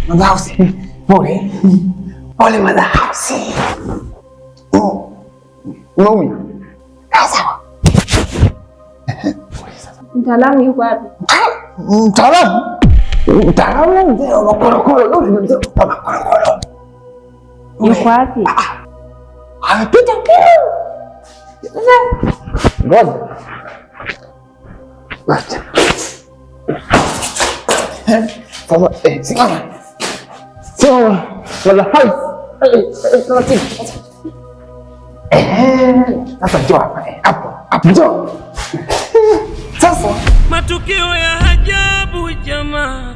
Mother House. Pole. Pole Mother House. Unaumia? Sawa. Mtaalamu yuko wapi? Mtaalamu? Mtaalamu mzee wa makorokoro. Mzee wa makorokoro. Yuko wapi? Amepita pia. Ngoja. Wacha. Sasa simama. Simama. Wala hai. Sasa njoo hapa. Hapo njoo. Sasa matukio ya ajabu jamaa.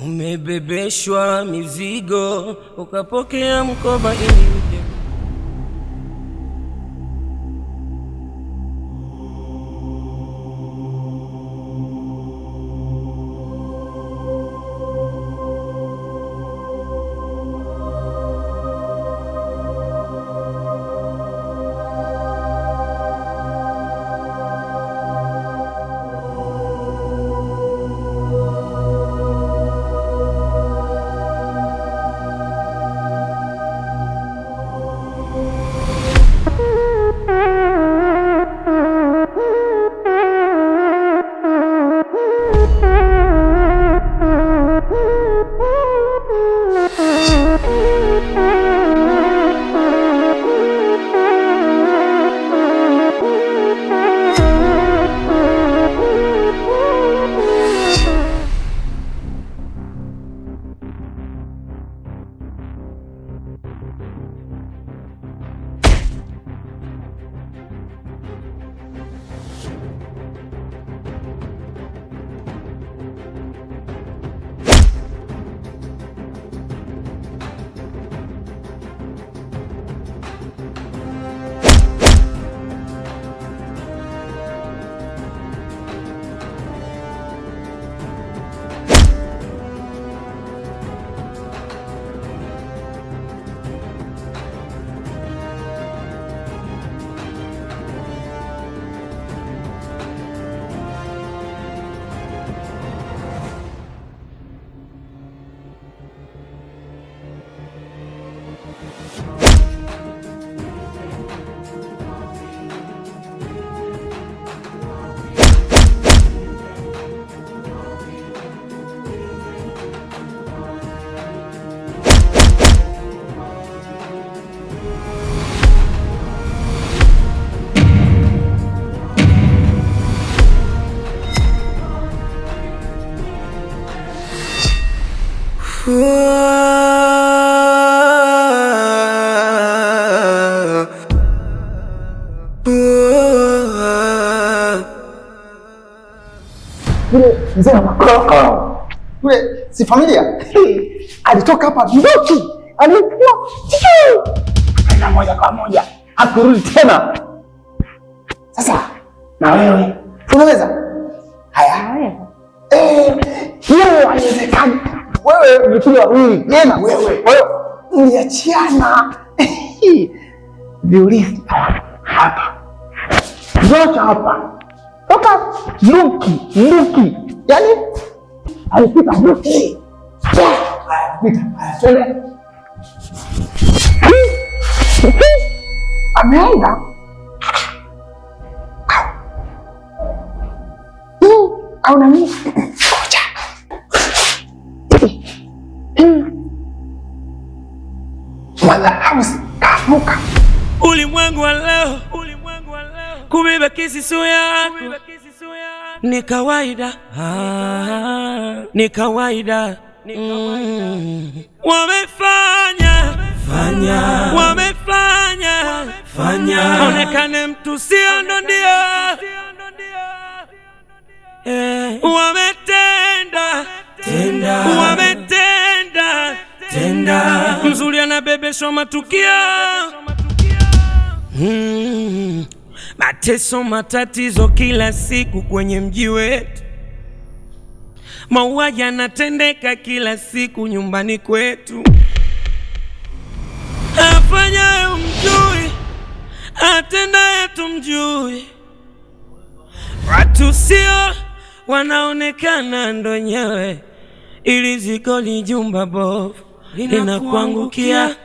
Umebebeshwa mizigo ukapokea mkoba ili uje. Mzee wa makorokoro yule, si familia alitoka hapa ndoki, alikuwa aina moja kwa moja hakurudi tena. Sasa na wewe unaweza haya? Hiyo haiwezekani. Wewe ulikuja wawili tena, wewe mliachiana viulizi hapa zote hapa toka Luki, yani alipita Luki, twende ameenda au nani? Koja Mother House kavuka. Ulimwengu wa leo kubeba kisisu yako ni kawaida, ni kawaida. Wamefanya onekane mtu sio, ndo ndio wametenda mzuri anabebeshwa matukio, mateso matatizo kila siku kwenye mji wetu, mauaji yanatendeka kila siku nyumbani kwetu. Afanyaye umjui, atendaye tumjui, Watu sio wanaonekana ndo nyewe, ili ziko lijumba bovu linakuangukia.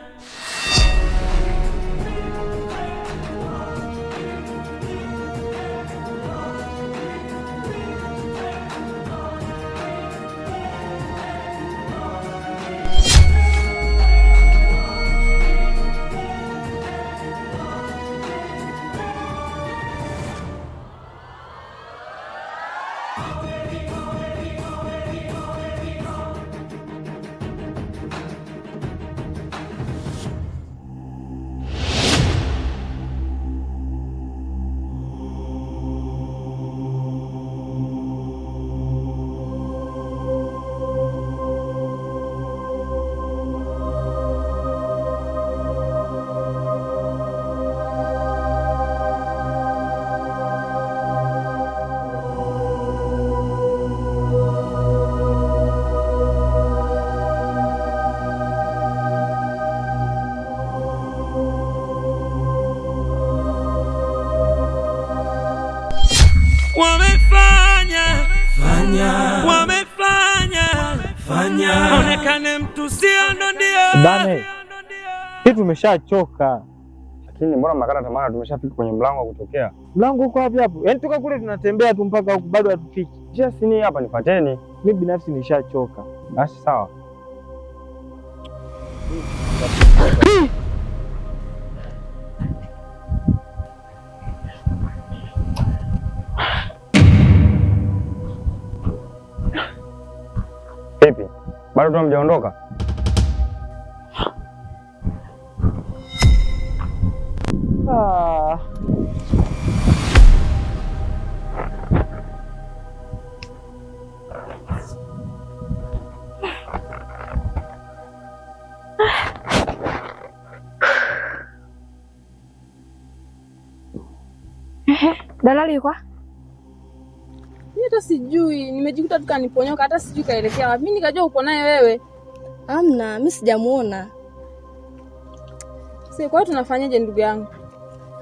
Wamefanya onekane mtu sio ndo ndio. Bane, sisi tumeshachoka. Lakini mbona makata tamana tumeshafika kwenye mlango wa kutokea? Mlango uko wapi hapo? Yaani toka kule tunatembea tu mpaka huku bado hatufiki. Kisha sini hapa nipateni. Mimi binafsi nishachoka. Basi sawa. Vipi? Bado hamjaondoka? Dalali yuko? Hata sijui, nimejikuta tukaniponyoka, hata sijui kaelekea wapi. Mimi nikajua uko naye wewe. Hamna, mimi sijamuona. Sasa kwa hiyo tunafanyaje ndugu yangu?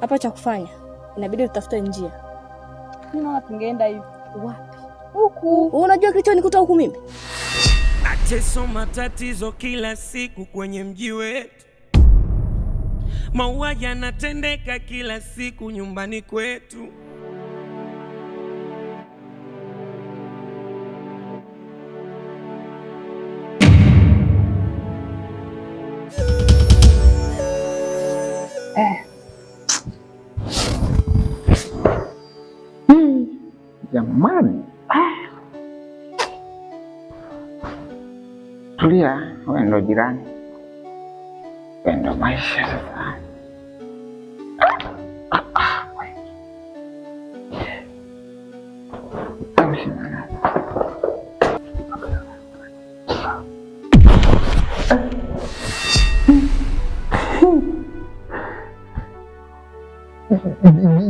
Hapa cha kufanya inabidi tutafute njia. Mimi naona tungeenda hivi. Wapi? Huku. Unajua kilichonikuta huku mimi? Mateso, matatizo kila siku kwenye mji wetu. Mauaji yanatendeka kila siku nyumbani kwetu. Jamani, tulia, wewe ndo jirani, wewe ndo maisha sasa.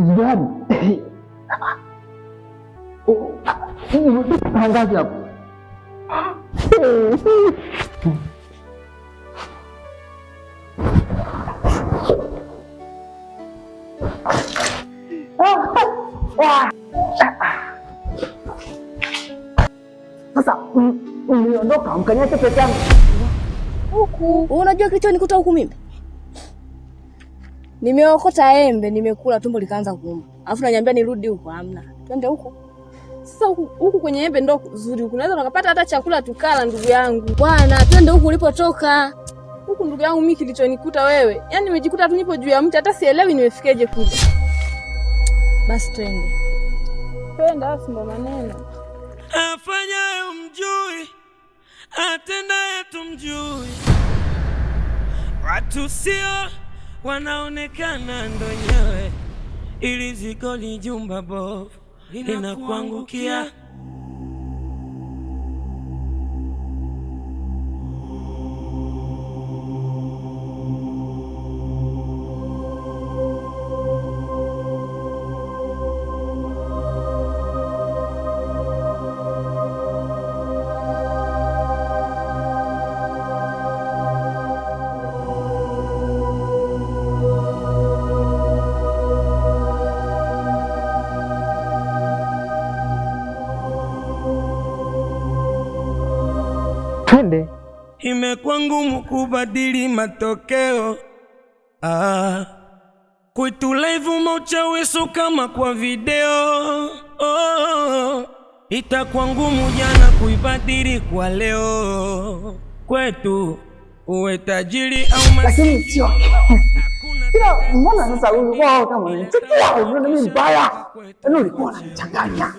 Jirani, hangazi hapo. Sasa mliondoka mkaniacha peke yangu huku. Unajua kilichonikuta huku mimi? Nimeokota embe, nimekula, tumbo likaanza kuuma. Alafu naniambia nirudi huko, hamna. Twende huko. Sasa huku kwenye embe ndo nzuri. Huku unaweza ukapata hata chakula tukala ndugu yangu. Bwana, twende huku ulipotoka. Huku ndugu yangu mimi kilichonikuta wewe. Yaani nimejikuta tu nipo juu ya mti, hata sielewi nimefikeje kule. Basi twende. Twende basi, ndo maneno. Afanyaye umjui, atendaye tumjui. Watu sio wanaonekana ndo nyewe, ili ziko lijumba bovu linakuangukia. imekuwa ngumu kubadili matokeo. Kwetu live mauchaweso kama kwa video. Itakuwa ngumu jana kuibadili kwa leo. Kwetu uwe tajiri au maskini, lakini sio mbona sasa ulikuwa kama unanichukia mimi mbaya? Yaani ulikuwa unanichanganya.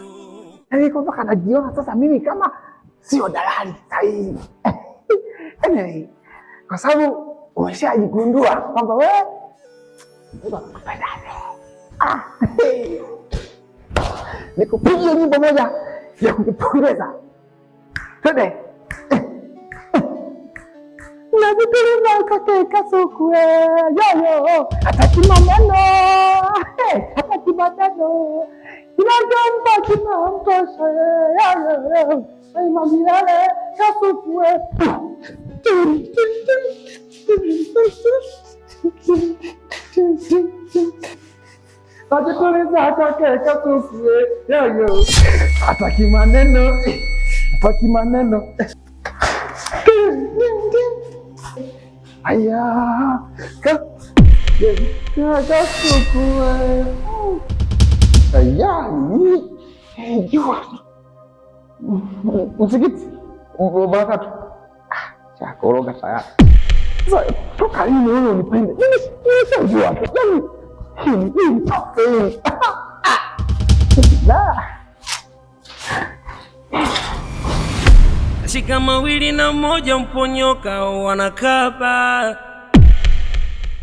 Yaani kwa mpaka najiona sasa mimi kama sio dalali sahihi. Anyway, kwa sababu umeshajigundua kwamba wewe unakupenda. Nikupigie nyimbo moja ya kukupongeza. Twende. Najitolea kake kasuku yoyo ataki maneno ataki maneno inajamba kinamtosha yoyo ai mamilale kasuku najitolea kake kasuku yoyo ataki maneno Ayah, kasuku ayah ni jua msikiti barakatu chakoroga saya sasa toka lini wewe unipende mimi sijua yani hii tofe shika mawili na moja mponyoka wanakaba.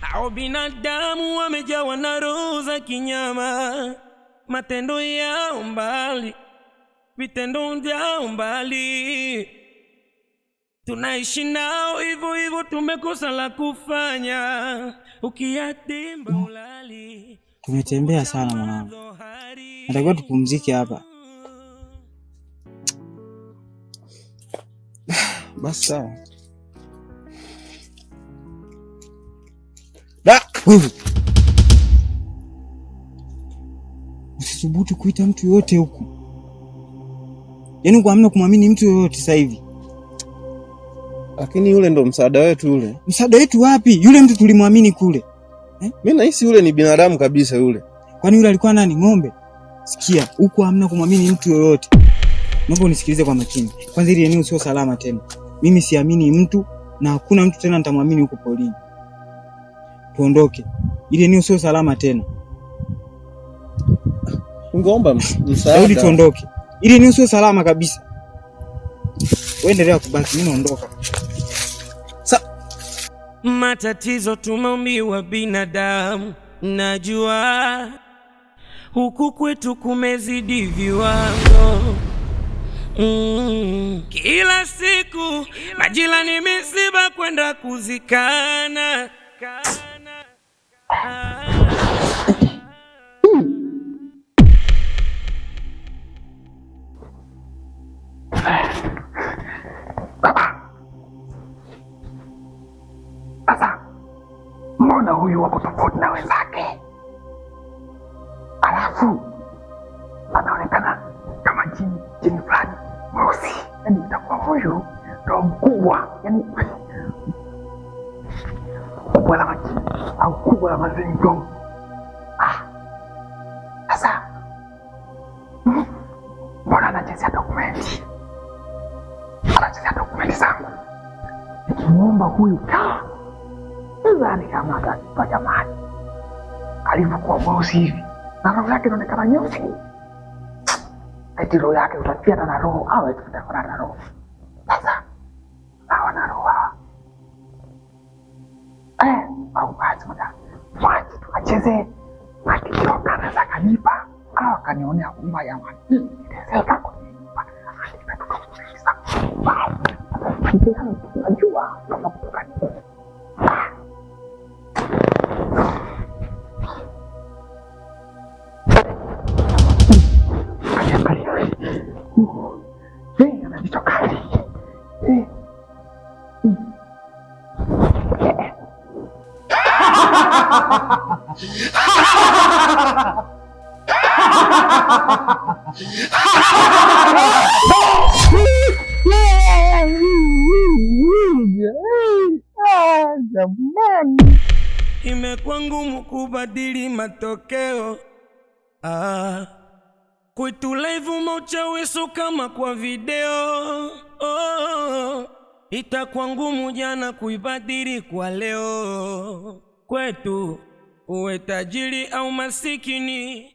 Hao binadamu wamejawa na roho za kinyama, matendo yao mbali, vitendo vyao mbali. Tunaishi nao hivyo hivyo, tumekosa la kufanya. Ukiyatimba ulali. Tumetembea sana mwanangu, natakiwa tupumzike hapa. Basi sawa. Wewe usisubutu kuita mtu yoyote huku. Yaani kwa hamna kumwamini mtu yoyote sasa hivi. Lakini yule ndo msaada wetu yule. Msaada wetu wapi? Yule mtu tulimwamini kule. Mimi nahisi yule ni binadamu kabisa yule. Kwani yule alikuwa nani? Ng'ombe? Sikia, huku hamna kumwamini mtu yoyote. Naomba unisikilize kwa makini. Kwanza ile eneo sio salama tena. Mimi siamini mtu na hakuna mtu tena nitamwamini huko polini. Tuondoke. Ile eneo sio salama tena. Ungeomba msaada. Daudi, tuondoke. Ile eneo sio salama kabisa. Wewe endelea kubaki, mimi naondoka. Matatizo tumeumbiwa binadamu, najua huku kwetu kumezidi viwango. Kila siku majirani misiba kwenda kuzikana. Sasa mbona huyu wako tofauti na wenzake? Alafu anaonekana kama jini fulani mweusi. Yaani itakuwa huyu ndo mkubwa, yaani kubwa la majini au kubwa la mazingo. Sasa mbona anachezea dokumenti? Anachezea dokumenti zangu. Nikimuomba huyu nadhani kama atanipa jamani. Alivyokuwa mweusi hivi na roho yake inaonekana nyeusi. Eti roho yake utatia na roho au eti utakuwa na roho. Sasa hawa na roho au basi mwache tukacheze. Akichoka anaweza kanipa au akanionea kumba ya maji. Nitaweka kwenye nyumba. Alipetoka kuuliza. Najua kama kutoka nini. jamani. Imekuwa ngumu kubadili matokeo. Kwetu live mauchawiso kama kwa video. Itakuwa ngumu jana kuibadili kwa leo. Kwetu uwe tajiri au masikini.